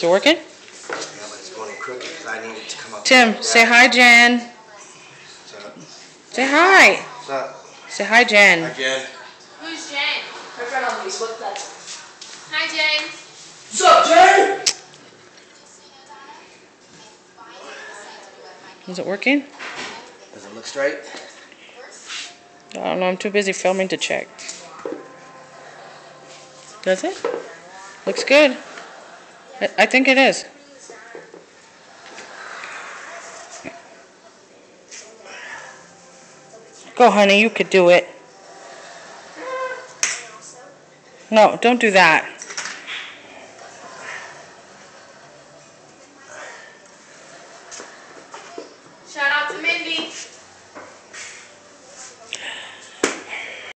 Is it working? Yeah, but it's going crooked because I need it to come up. Tim, say hi, Jen. What's up? Say hi. What's up? Say hi, Jen. Hi, Jen. Who's Jen? Her friend on Facebook, that's Hi, Jen. What's up, Jen? Is it working? Does it look straight? I don't know. I'm too busy filming to check. Does it? Looks good. I think it is. Go, honey. You could do it. No, don't do that. Shout out to Mindy.